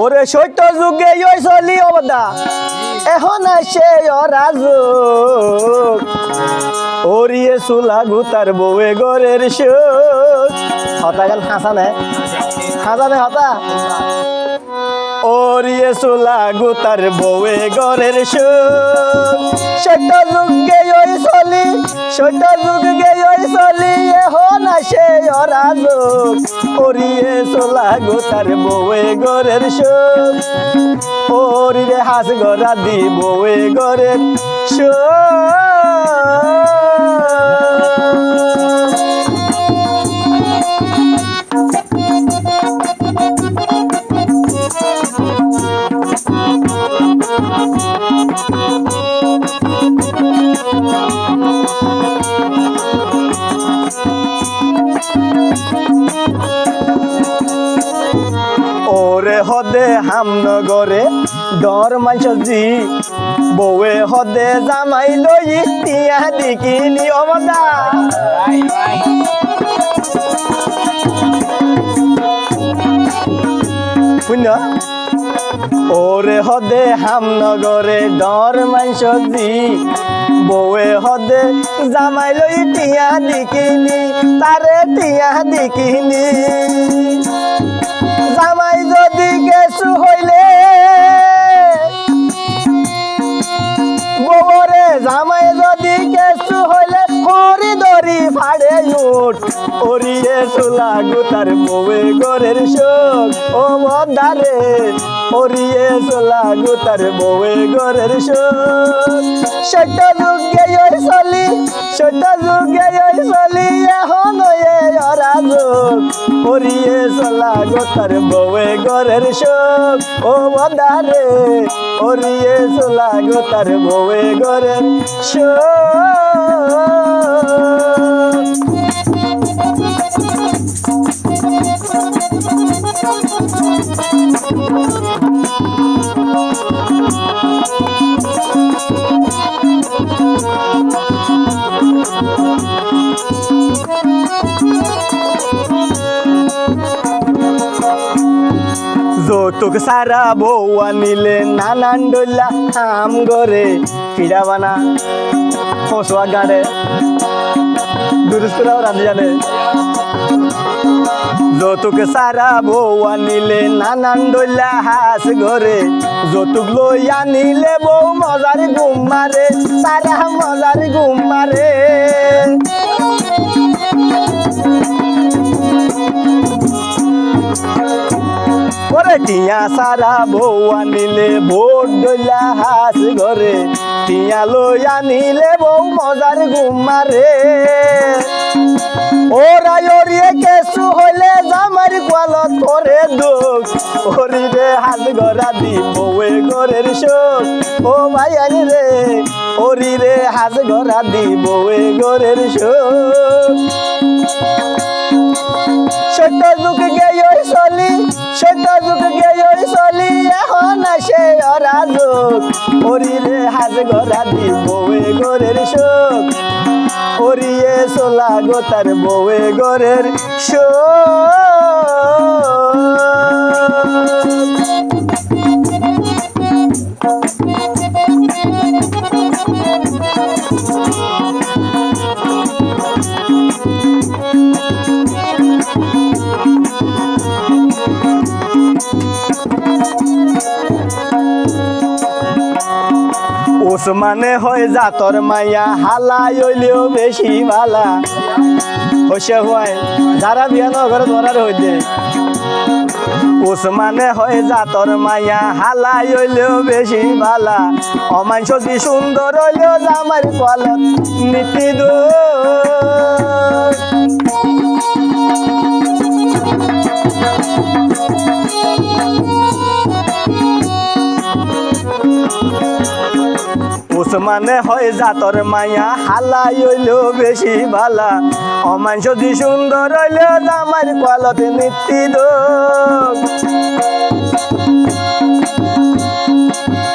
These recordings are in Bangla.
ওরে সত্য যুগে ওই চলি অবদা এখন আসে অরাজক ওরিয়ে চুলা গুতার বউয়ে গরের সুখ হতা গান হাসানে হতা ওরিয়ে চুলা গুতার বউয়ে গরের সুখ সত্য যুগে ওই চলি সত্য যুগে ওই চলি এখন আসে অরাজক ওরিয়ে চুলা গুতার বউয়ে গরের সুখ ওরিরে হাস গড়া দি বউয়ে গরের সুখ ওরে হদে হামনগরে ডর মাইসজি বউয়ে হদে জামাই লই টিয়া দিকিনি অমদা শুন ওরে হদে হামনগরে ডর মাইসজি বউয়ে হদে জামাই লই টিয়া দিকিনি তারে টিয়া দিকিনি জামাই যদি গেছু হইলে ববরে জামাই যদি গেছু হইলে হরি দরি ফাড়ে উঠ ওরিয়ে চুলা গুতার বউয়ে গরের শোক ও বদারে ওরিয়ে চুলা গুতার বউয়ে গরের শোক সত্য যুগে ওই চলি সত্য যুগে ওই চলি এখন অরাজক ওরিয়ে চলা গোতার বউয়ে গরের শোক ও বদারে ওরিয়ে চলা গোতার বউয়ে গরের শোক যৌতুক সারা বউ আনিলে নানান ডইলা হাম গরে ফিরা বানা ফসুয়া গাড়ে দুরুস্কুরাও রাঁধি জানে যৌতুক সারা বউ আনিলে নানান ডইলা হাস ঘরে যৌতুক লই আনিলে বউ মজার ঘুম মারে সারা মজার ঘুম মারে ওরে টিয়া সারা বউ আনিলে ভোট ডইলা হাস ঘরে টিয়া লই আনিলে বউ মজার ঘুম মারে ওরা ওরিয়ে কেসু হইলে জামার কোয়ালত করে দুঃখ ওরিরে হাস গড়া দি বউয়ে গরের শোক ও ভাই আনি রে ওরিরে হাস গড়া দি বউয়ে গরের শোক সত্য যুগে ওই চলি সত্য যুগে ওই চলি এখন আসে অরাজক ওরিরে হাজ গড়া দি বউয়ে গরের শোক ওরিয়ে চলা গোতার বউয়ে গরের ওসমানে হয় জাতর মাইয়া হালাই হইলেও বেশি ভালা হইছে হয় যারা বিয়া নগর ধরার হইতে ওসমানে হয় জাতর মাইয়া হালাই হইলেও বেশি ভালা অমাইন সজি সুন্দর হইলেও জামার কলত নীতি ওসমানে হয় জাতর মাইয়া হালাই হইলেও বেশি ভালা অমাইন সজি সুন্দর হইলেও জামার কলত নীতি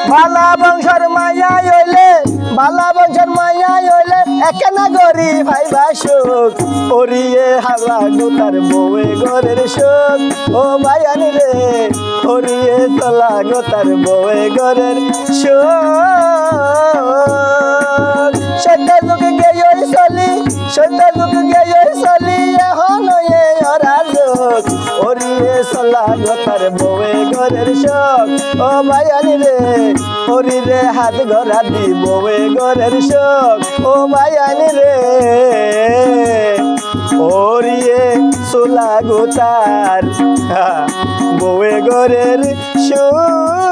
ভালা বংশর মাইয়া হইলে বালা বছর মায়া হইলে একনা গরি ভাইবা সুখ ওরিয়ে হালা গুতার বউয়ে ঘরের সুখ ও ভাইয়ানি রে ওরিয়ে চলা গোতার বউয়ে ঘরের সুখ সত্যা যুগে গেয়ে চলি সত্যা যুগে গেয়ে চলি এখন ওরা লোক ওরিয়ে চলা গোতার বউয়ে ঘরের সুখ ও ভাইয়ানি রে ওরি রে হাত গড়া দি বউয়ে ঘরের সুখ ও ভাইয়ানি রে ওরিয়ে চলা গোতার বউয়ে ঘরের সুখ